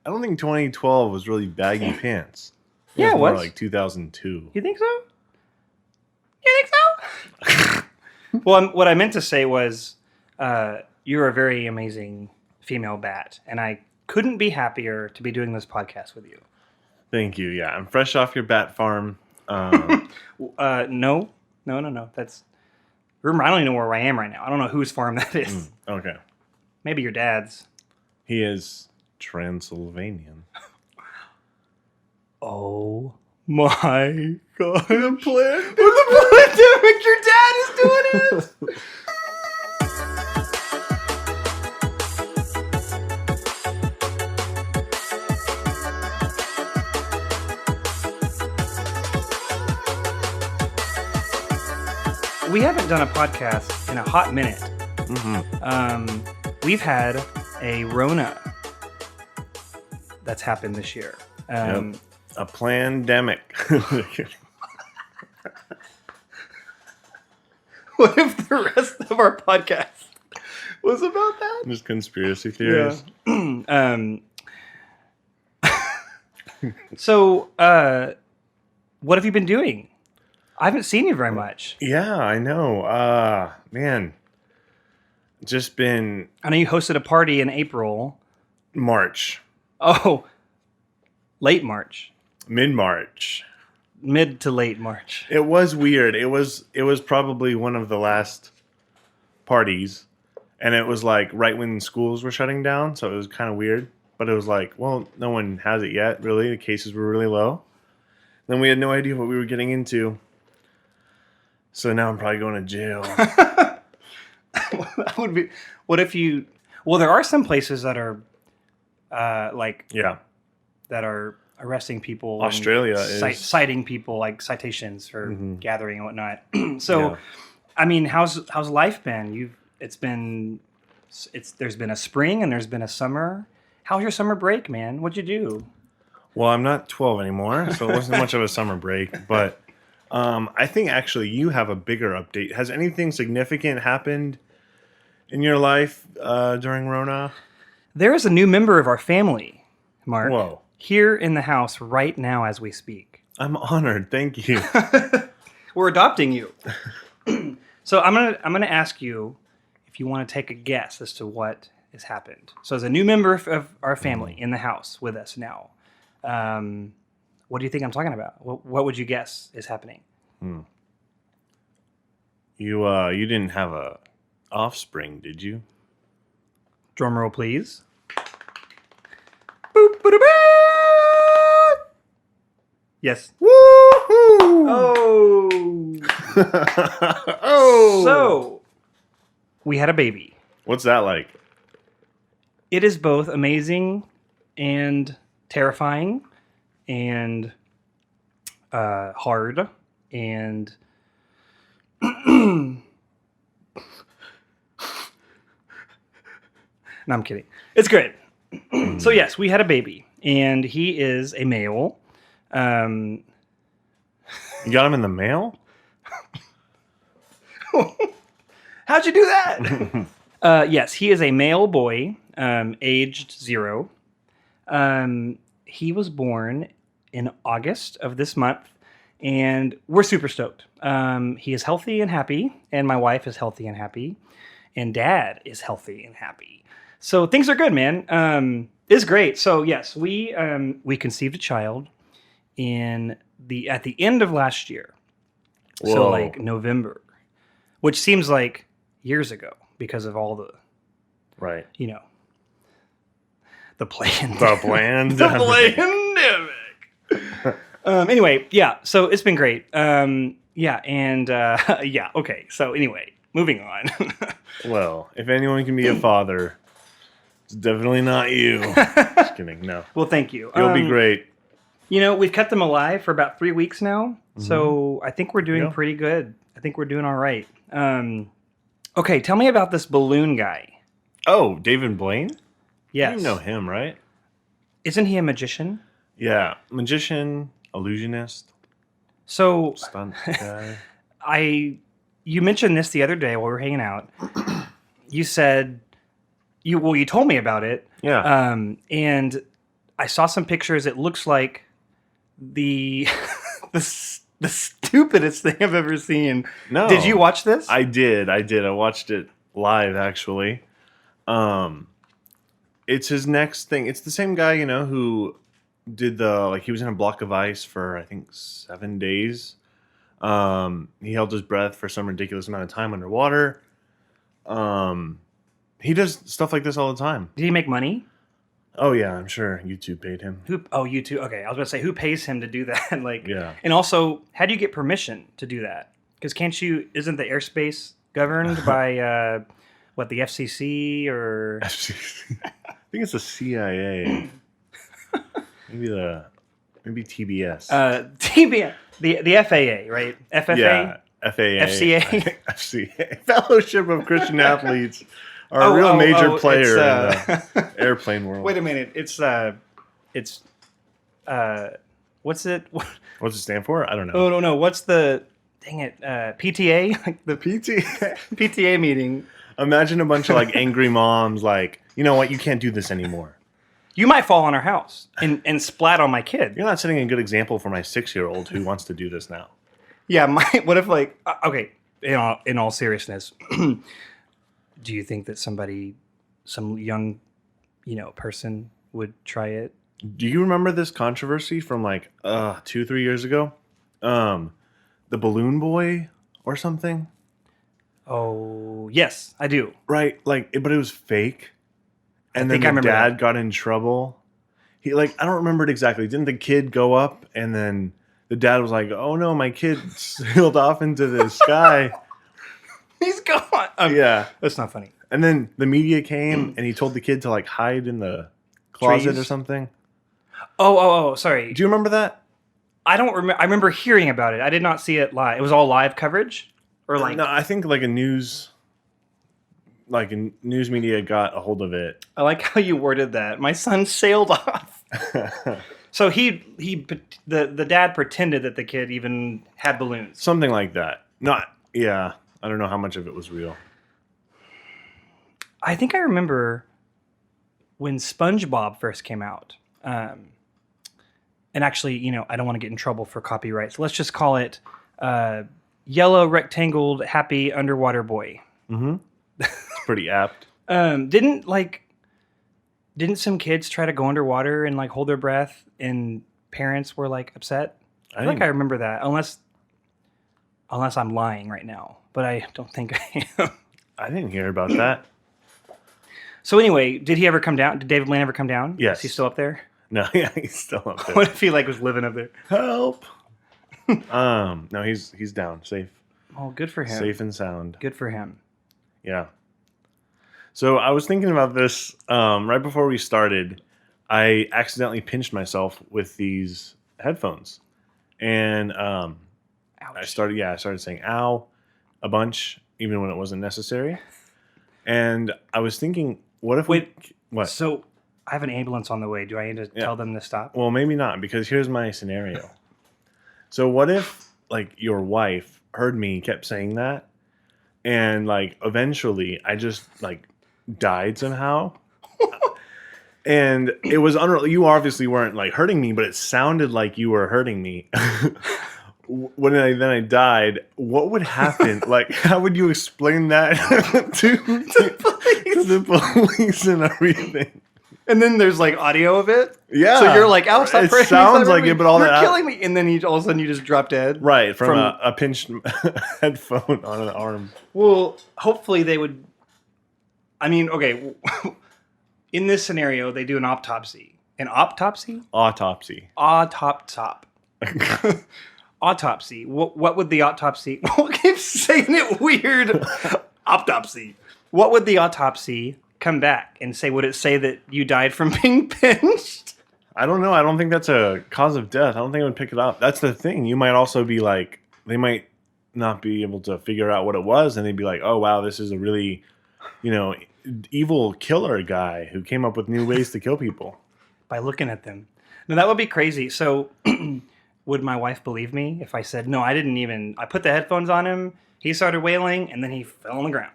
I don't think 2012 was really baggy pants. Yeah, it more was. like 2002. You think so? You think so? Well, what I meant to say was you're a very amazing female bat, and I couldn't be happier to be doing this podcast with you. Thank you. Yeah, I'm fresh off your bat farm. No. That's... Remember, I don't even know where I am right now. I don't know whose farm that is. Okay. Maybe your dad's. He is Transylvanian. Oh my God. The plan. Plandemic, your dad is doing it! We haven't done a podcast in a hot minute. We've had a Rona that's happened this year. Yep. A plandemic. What if the rest of our podcast was about that? Just conspiracy theories. Yeah. So, what have you been doing? I haven't seen you very much. Yeah, I know. Man, just been I know you hosted a party in April. March, Oh, late March. mid-March. Mid to late March. It was weird. It was probably one of the last parties, and it was like right when schools were shutting down, so it was kind of weird. But it was like, well, no one has it yet, really. The cases were really low. Then we had no idea what we were getting into. So now I'm probably going to jail. That would be... What if you... Well, there are some places that are Yeah. that are arresting people. Australia and is... citing people, like citations for gathering and whatnot. So, Yeah. I mean, how's life been? There's been a spring and there's been a summer. How's your summer break, man? What'd you do? Well, I'm not 12 anymore, so it wasn't much of a summer break. But I think actually you have a bigger update. Has anything significant happened in your life during Rona? There is a new member of our family, Mark. Whoa. Here in the house right now as we speak. I'm honored. Thank you. We're adopting you. So I'm gonna ask you if you want to take a guess as to what has happened. So there's a new member of our family in the house with us now. What do you think I'm talking about? What would you guess is happening? You didn't have a offspring, did you? Drum roll, please. Boop, ba-da-ba! Yes. Woohoo! Oh. Oh. So we had a baby. What's that like? It is both amazing and terrifying and hard and no, I'm kidding. It's great. So yes, we had a baby, and he is a male. You got him in the mail? How'd you do that? Yes, he is a male boy, aged 0. He was born in August of this month, and we're super stoked. He is healthy and happy, and my wife is healthy and happy, and Dad is healthy and happy. So things are good, man. It's great. So yes, we conceived a child at the end of last year. Whoa. So like November, which seems like years ago because of all the, Right. the plan. The Plandemic. The Plandemic. Anyway, yeah. So it's been great. Yeah, and yeah. Okay. So anyway, moving on. Well, if anyone can be a father, it's definitely not you. Just kidding. No. Well, thank you. You'll be great. We've kept them alive for about 3 weeks now, so I think we're doing pretty good. I think we're doing all right. Okay, tell me about this balloon guy. Oh, David Blaine? Yes. You know him, right? Isn't he a magician? Yeah. Magician, illusionist, So stunt guy. you mentioned this the other day while we were hanging out. You said you told me about it. Yeah. And I saw some pictures. It looks like the the stupidest thing I've ever seen. No. Did you watch this? I did. I watched it live, actually. It's his next thing. It's the same guy, who did he was in a block of ice for, I think, 7 days. He held his breath for some ridiculous amount of time underwater. He does stuff like this all the time. Did he make money? Oh yeah, I'm sure YouTube paid him. YouTube. Okay, I was about to say, who pays him to do that? Yeah. And also, how do you get permission to do that? Because isn't the airspace governed by the FCC or? I think it's the CIA. maybe TBS. TBS, the FAA, right? FFA. Yeah, FAA. FCA. FCA. Fellowship of Christian Athletes. Are a real major player in the airplane world. Wait a minute. It's what's it? What's it stand for? I don't know. Oh no. What's the dang it? PTA, like the PTA meeting. Imagine a bunch of angry moms, you know what? You can't do this anymore. You might fall on our house and splat on my kid. You're not setting a good example for my 6-year-old who wants to do this now. Yeah. What if okay? In all seriousness. Do you think that some young, person would try it? Do you remember this controversy from 2-3 years ago? The balloon boy or something? Oh, yes, I do. Right, but it was fake. And then the dad got in trouble. He I don't remember it exactly. Didn't the kid go up and then the dad was like, "Oh no, my kid sailed off into the sky." He's gone. Yeah. That's not funny. And then the media came and he told the kid to hide in the closet Trees? or something. Oh, sorry. Do you remember that? I don't remember. I remember hearing about it. I did not see it live. It was all live coverage? Or No, I think a news media got a hold of it. I like how you worded that. My son sailed off. So the dad pretended that the kid even had balloons. Something like that. Yeah. I don't know how much of it was real. I think I remember when SpongeBob first came out. And actually, I don't want to get in trouble for copyright. So let's just call it Yellow Rectangled Happy Underwater Boy. Mm-hmm. It's pretty apt. Didn't some kids try to go underwater and hold their breath and parents were upset? I remember that. Unless I'm lying right now. But I don't think I am. I didn't hear about that. So anyway, did he ever come down? Did David Blaine ever come down? Yes. Is he still up there? No, yeah, he's still up there. What if he was living up there? Help. No, he's down, safe. Oh, good for him. Safe and sound. Good for him. Yeah. So I was thinking about this right before we started. I accidentally pinched myself with these headphones, and Ouch. I started saying "ow" a bunch, even when it wasn't necessary. And I was thinking, what if what? So I have an ambulance on the way. Do I need to tell them to stop? Well, maybe not, because here's my scenario. So what if your wife heard me, kept saying that, and eventually I just died somehow? And it was unreal. You obviously weren't hurting me, but it sounded like you were hurting me. When I died, what would happen? How would you explain that to the police and everything? And then there's audio of it. Yeah. So you're "Ow, stop it praying." Sounds like it, but all you're that killing me. And then all of a sudden you just drop dead. Right, from a pinched headphone on an arm. Well, hopefully they would. I mean, okay. In this scenario, they do an autopsy. An autopsy? Autopsy. Autopsy. What would the autopsy? I keep saying it weird. Autopsy. What would the autopsy come back and say? Would it say that you died from being pinched? I don't know. I don't think that's a cause of death. I don't think it would pick it up. That's the thing. You might also be they might not be able to figure out what it was, and they'd be like, "Oh wow, this is a really, evil killer guy who came up with new ways to kill people." By looking at them. No, that would be crazy. So would my wife believe me if I said, no, I put the headphones on him, he started wailing, and then he fell on the ground.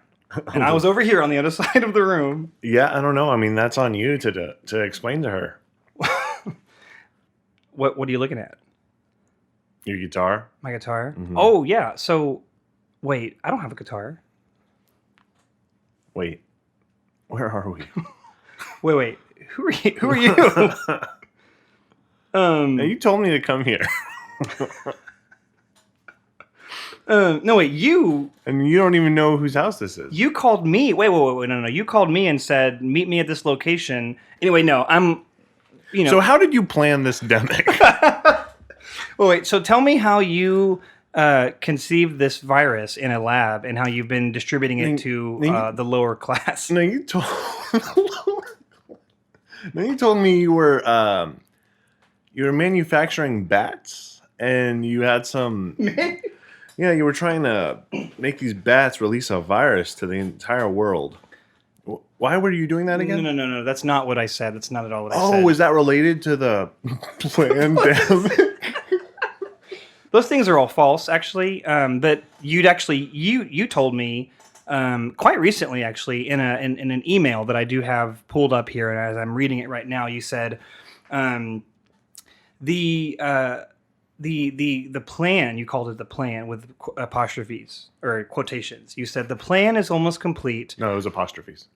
And I was over here on the other side of the room. Yeah, I don't know. I mean, that's on you to explain to her. What are you looking at? Your guitar? My guitar? Mhm. Oh, yeah. So, wait, I don't have a guitar. Wait, where are we? Wait. Who are you? Who are you? Now, you told me to come here. No, wait, you And you don't even know whose house this is. called me. Wait, no. You called me and said, meet me at this location. Anyway, no, So how did you plan this demic? Well, wait, so tell me how you conceived this virus in a lab and how you've been distributing it to the lower class. No, you told. No, you told me you were manufacturing bats, and you had some. Yeah, you were trying to make these bats release a virus to the entire world. Why were you doing that again? No. That's not what I said. That's not at all what I said. Oh, is that related to the Plandemic? Those things are all false, actually. But you told me quite recently, actually, in an email that I do have pulled up here, and as I'm reading it right now, you said the plan. You called it the plan with apostrophes or quotations. You said the plan is almost complete. No, it was apostrophes.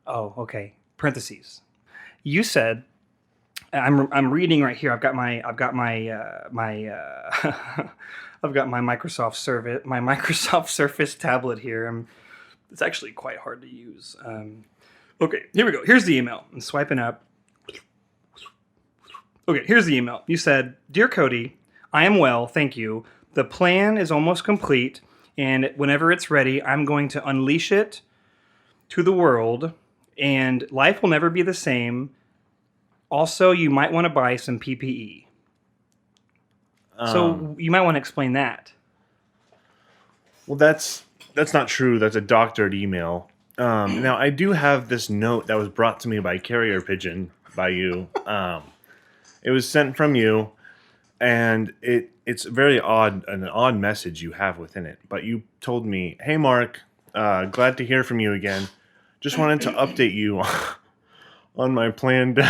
Oh, okay. Parentheses. You said, I'm reading right here. I've got my I've got my Microsoft Surface tablet here. It's actually quite hard to use. Okay, here we go. Here's the email. I'm swiping up. Okay, here's the email. You said, "Dear Cody, I am well, thank you. The plan is almost complete, and whenever it's ready, I'm going to unleash it to the world, and life will never be the same. Also, you might want to buy some PPE." So you might want to explain that. Well, that's not true. That's a doctored email. Now, I do have this note that was brought to me by carrier pigeon by you. It was sent from you, and it's very an odd message you have within it. But you told me, "Hey, Mark, glad to hear from you again. Just wanted to update you on my Plandemic."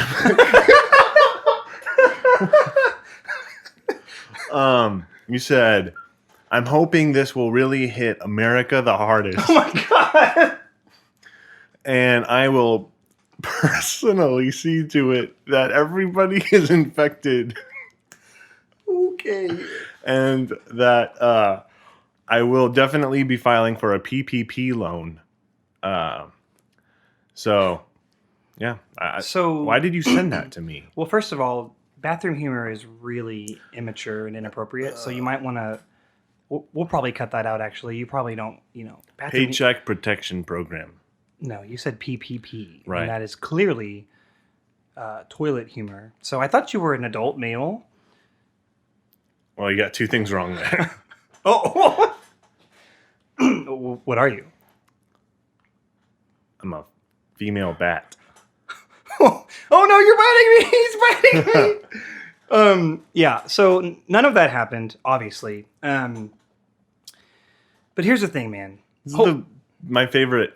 You said, "I'm hoping this will really hit America the hardest. Oh my god! And I will personally see to it that everybody is infected." Okay. And that I will definitely be filing for a PPP loan. So, yeah. So why did you send that to me? Well, first of all, bathroom humor is really immature and inappropriate, so you might want to. We'll probably cut that out. Actually, you probably don't. Bathroom Paycheck Protection Program. No, you said PPP, right? And that is clearly toilet humor. So I thought you were an adult male. Well, you got two things wrong there. Oh, what are you? I'm a female bat. Oh no, you're biting me! He's biting me! Yeah, so none of that happened, obviously. But here's the thing, man. My favorite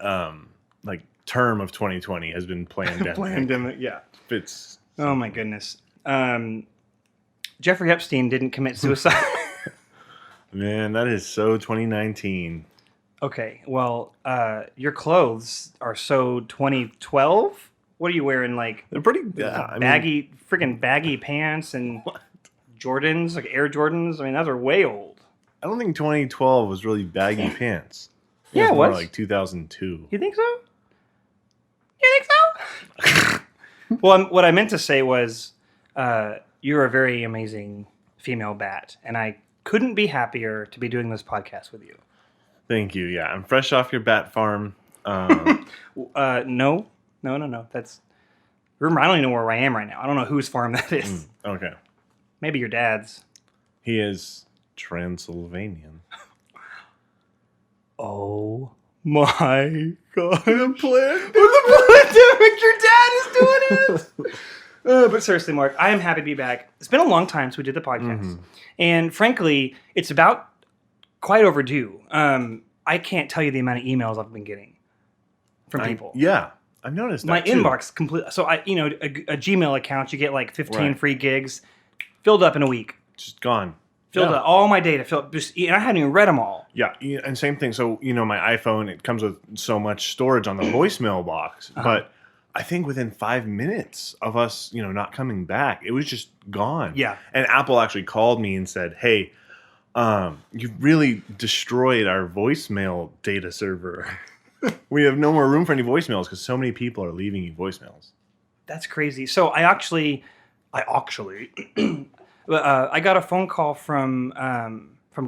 term of 2020 has been Plandemic. Plandemic, yeah. Fits. Oh my goodness. Jeffrey Epstein didn't commit suicide. Man, that is so 2019. Okay, well, your clothes are so 2012. What are you wearing? Like they're pretty baggy, freaking baggy pants and Jordans, like Air Jordans. I mean, those are way old. I don't think 2012 was really baggy pants. Yeah, it was more like 2002. You think so? You think so? Well, what I meant to say was, you're a very amazing female bat, and I couldn't be happier to be doing this podcast with you. Thank you. Yeah, I'm fresh off your bat farm. No. That's. Remember, I don't even know where I am right now. I don't know whose farm that is. Okay. Maybe your dad's. He is Transylvanian. Oh my god! The Plandemic, your dad is doing it. But seriously, Mark, I am happy to be back. It's been a long time since we did the podcast, and frankly, it's about quite overdue. I can't tell you the amount of emails I've been getting from people. Yeah, I've noticed that my too. inbox complete. So a Gmail account, you get like 15 free gigs. Filled up in a week. Just gone. Filled up all my data. And I hadn't even read them all. Yeah, and same thing. So, my iPhone, it comes with so much storage on the voicemail box. But I think within 5 minutes of us, not coming back, it was just gone. Yeah. And Apple actually called me and said, hey, you've really destroyed our voicemail data server. We have no more room for any voicemails because so many people are leaving you voicemails. That's crazy. So I actually I got a phone call from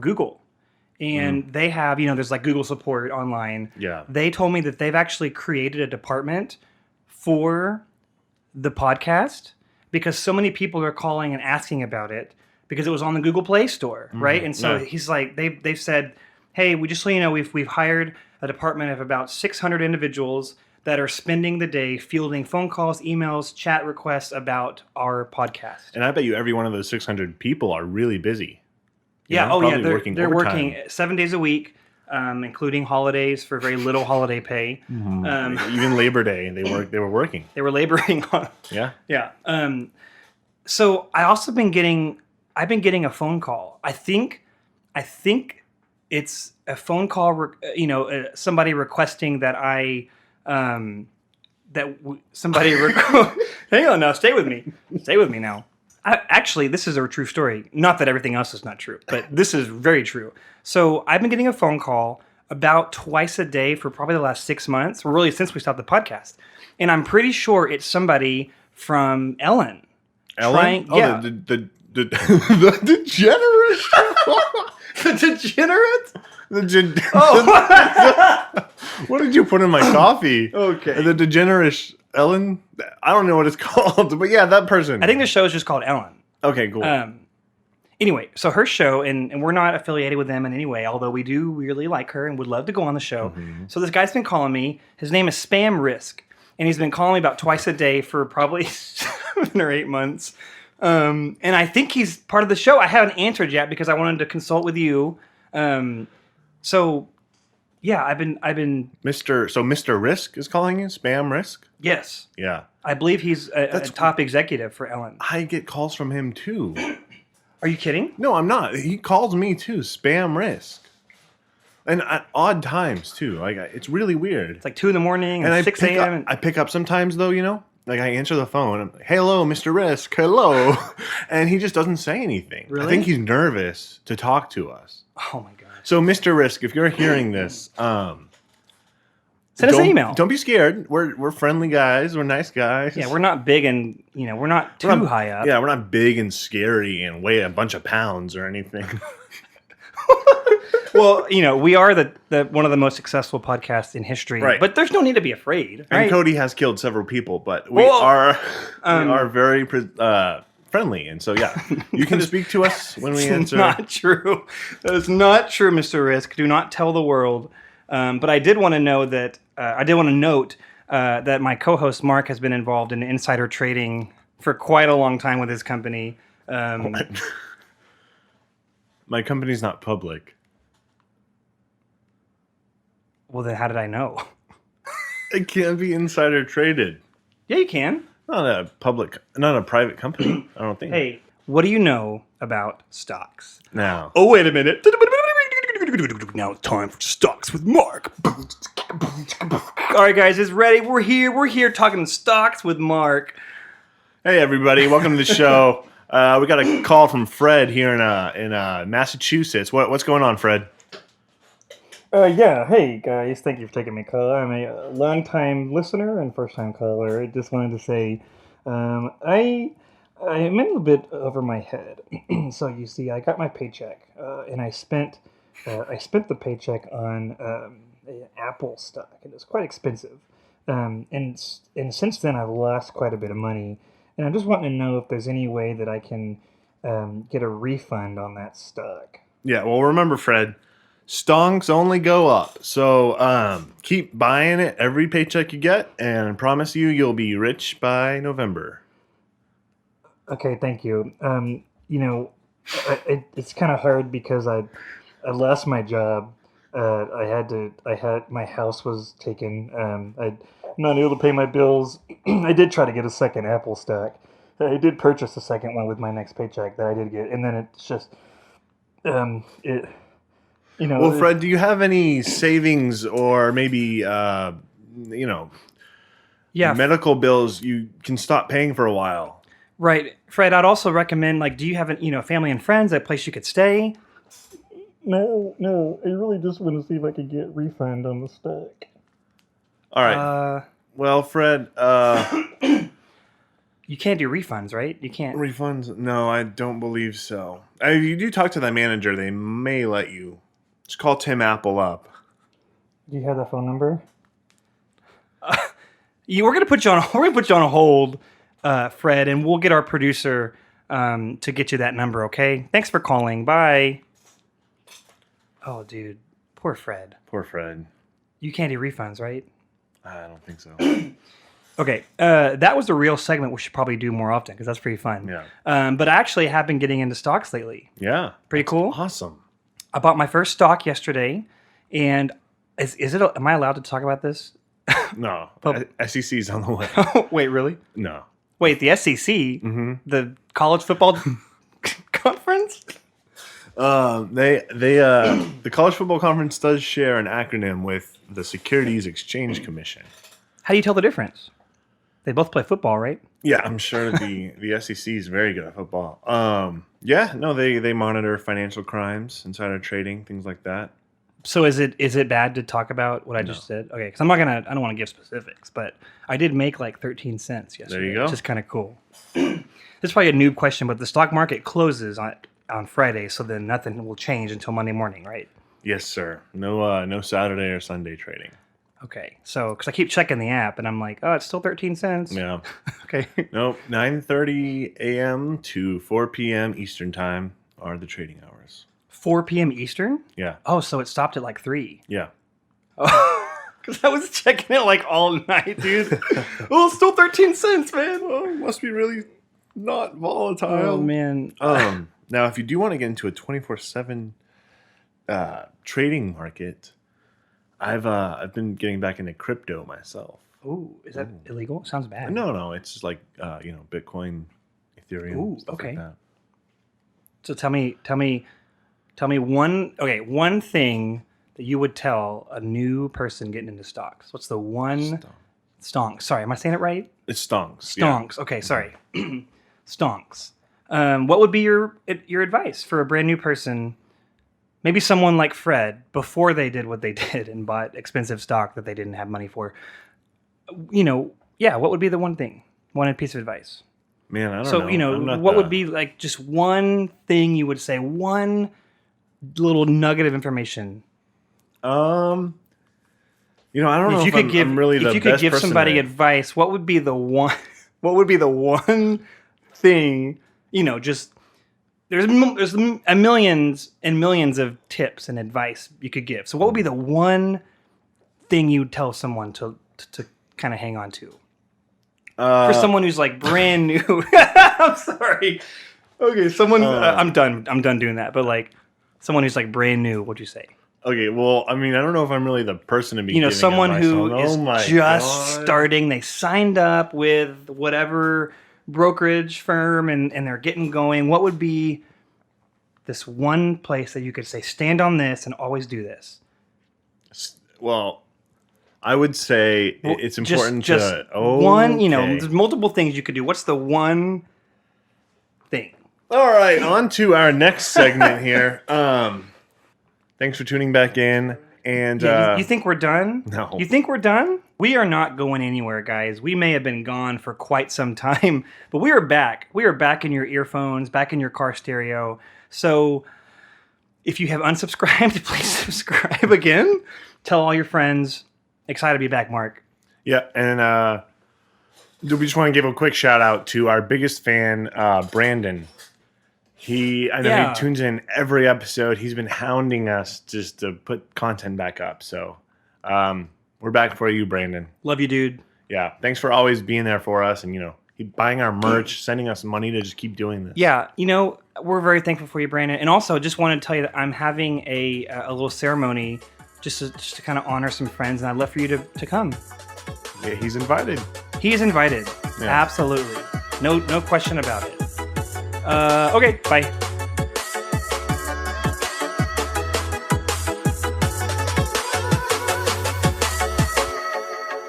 Google, and they have, there's like Google support online. Yeah. They told me that they've actually created a department for the podcast because so many people are calling and asking about it because it was on the Google Play Store, right? And so he's like, they've said, hey, we just so you know, we've hired a department of about 600 individuals that are spending the day fielding phone calls, emails, chat requests about our podcast. And I bet you every one of those 600 people are really busy. They're overtime. working 7 days a week, including holidays for very little holiday pay. Even Labor Day, they were working. They were laboring on. Yeah. Yeah. So I've been getting a phone call. I think it's a phone call. Somebody requesting that I. Hang on now. Stay with me now. Actually, this is a true story. Not that everything else is not true, but this is very true. So I've been getting a phone call about twice a day for probably the last 6 months, or really since we stopped the podcast. And I'm pretty sure it's somebody from Ellen. Ellen? The degenerate. The degenerate? What did you put in my coffee? Okay. The degenerate Ellen? I don't know what it's called, but yeah, that person. I think the show is just called Ellen. Okay, cool. Anyway, so her show, and we're not affiliated with them in any way, although we do really like her and would love to go on the show. Mm-hmm. So this guy's been calling me. His name is Spam Risk, and he's been calling me about twice a day for probably 7 or 8 months. And I think he's part of the show. I haven't answered yet because I wanted to consult with you. So yeah, I've been Mr. Risk is calling you? Spam Risk? Yes. Yeah. I believe he's a top executive for Ellen. I get calls from him too. Are you kidding? No, I'm not. He calls me too, Spam Risk. And at odd times too. Like, it's really weird. It's like 2 a.m. and 6 a.m. I pick up sometimes though, Like, I answer the phone. I'm like, hello, Mr. Risk. Hello. And he just doesn't say anything. Really? I think he's nervous to talk to us. Oh, my gosh. So, Mr. Risk, if you're hearing this, send us an email. Don't be scared. We're friendly guys. We're nice guys. Yeah, we're not big and, we're not too high up. Yeah, we're not big and scary and weigh a bunch of pounds or anything. Well, we are the one of the most successful podcasts in history, right. But there's no need to be afraid. Right? And Cody has killed several people, but we are very friendly, and so yeah, you can speak to us when we answer. Not true. That is not true, Mr. Risk. Do not tell the world. But I did want to know that note that my co-host Mark has been involved in insider trading for quite a long time with his company. My company's not public. Well, then how did I know? It can't be insider traded. Yeah, you can. Not a private company, I don't think. Hey, what do you know about stocks? Now. Oh, wait a minute. Now it's time for Stocks with Mark. All right, guys, it's ready. We're here talking stocks with Mark. Hey, everybody. Welcome to the show. We got a call from Fred here in Massachusetts. What's going on, Fred? Yeah, hey guys, thank you for taking my call. I'm a long-time listener and first-time caller. I just wanted to say, I'm a little bit over my head. So you see, I got my paycheck, and I spent the paycheck on an Apple stock. It was quite expensive, and since then I've lost quite a bit of money, and I'm just wanting to know if there's any way that I can get a refund on that stock. Yeah, well, remember, Fred. Stonks only go up. So keep buying it every paycheck you get, and I promise you'll be rich by November. Okay, thank you. It's kind of hard because I lost my job. My house was taken. I'm not able to pay my bills. I did try to get a second Apple stock, I did purchase the second one with my next paycheck that I did get, and then it's just, it, you know. Well, Fred, do you have any savings or maybe, Yeah, medical bills you can stop paying for a while? right, Fred. I'd also recommend, like, do you have family and friends, a place you could stay? No. I really just want to see if I could get refund on the stock. All right. Well, Fred, You can't do refunds, right? You can't. refunds? No, I don't believe so. If you do talk to the manager, they may let you. Just call Tim Apple up. Do you have that phone number? We're gonna put you on. We're gonna put you on a hold, Fred, and we'll get our producer to get you that number. Okay. Thanks for calling. Bye. Oh, dude, poor Fred. Poor Fred. You can't do refunds, right? I don't think so. Okay, that was a real segment we should probably do more often because that's pretty fun. Yeah. But I actually have been getting into stocks lately. Yeah. Pretty cool. Awesome. I bought my first stock yesterday, and is it? Am I allowed to talk about this? No. SEC's on the way. Wait, really? No. Wait, the SEC, the college football conference. The College Football Conference does share an acronym with the Securities Exchange Commission. How do you tell the difference? They both play football, right? Yeah, I'm sure the SEC is very good at football. They monitor financial crimes, insider trading, things like that. So is it bad to talk about what I just said? Okay, because I don't want to give specifics, but I did make like 13 cents yesterday. There you go. Which is kind of cool. This is probably a noob question, but the stock market closes on Friday, so then nothing will change until Monday morning, right? Yes, sir. No Saturday or Sunday trading. Okay, so because I keep checking the app and I'm like, oh, it's still 13 cents. Yeah. Okay. Nope. 9:30 a.m. to 4 p.m. Eastern time are the trading hours. 4 p.m. Eastern? Yeah. Oh, so it stopped at like 3. Yeah. Because I was checking it like all night, dude. Oh, it's still 13 cents, man. Oh, must be really not volatile. Oh, man. Now, if you do want to get into a 24/7 trading market, I've been getting back into crypto myself. Ooh, is that illegal? Sounds bad. No, it's just like Bitcoin, Ethereum, stuff okay. like that. So tell me one thing that you would tell a new person getting into stocks. What's the one stonks? Sorry, am I saying it right? It's stonks. Stonks. Yeah. Okay, sorry. Stonks. What would be your advice for a brand new person? Maybe someone like Fred, before they did what they did and bought expensive stock that they didn't have money for. What would be the one piece of advice? Man, I don't know. So, what would be like just one thing you would say, one little nugget of information? I don't know if you could give, I'm really the if you best could give person somebody to... advice, what would be the one? What would be the one thing? Just there's millions and millions of tips and advice you could give. So, what would be the one thing you'd tell someone to kind of hang on to? For someone who's like brand new. I'm sorry. Okay, someone. I'm done doing that. But like someone who's like brand new, what'd you say? Okay, well, I mean, I don't know if I'm really the person to be giving someone advice who on. is just starting. They signed up with whatever brokerage firm and they're getting going. What would be this one place that you could say, stand on this and always do this? Well, I would say it's important to... one, there's multiple things you could do. What's the one thing? All right, on to our next segment here. Thanks for tuning back in. And you think we're done? No. You think we're done? We are not going anywhere, guys. We may have been gone for quite some time, but we are back. We are back in your earphones, back in your car stereo. So if you have unsubscribed, please subscribe again. Tell all your friends. Excited to be back, Mark. Yeah, and we just want to give a quick shout out to our biggest fan, Brandon. He tunes in every episode. He's been hounding us just to put content back up. So we're back for you, Brandon. Love you, dude. Yeah, thanks for always being there for us and, buying our merch, sending us money to just keep doing this. Yeah, we're very thankful for you, Brandon. And also, just wanted to tell you that I'm having a little ceremony just to kind of honor some friends, and I'd love for you to come. Yeah, he's invited. He is invited. Yeah. Absolutely. No question about it. Okay, bye.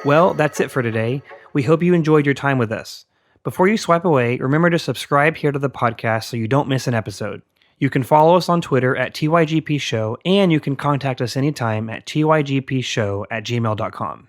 Well, that's it for today. We hope you enjoyed your time with us. Before you swipe away, remember to subscribe here to the podcast so you don't miss an episode. You can follow us on Twitter at TYGP Show, and you can contact us anytime at tygpshow@gmail.com.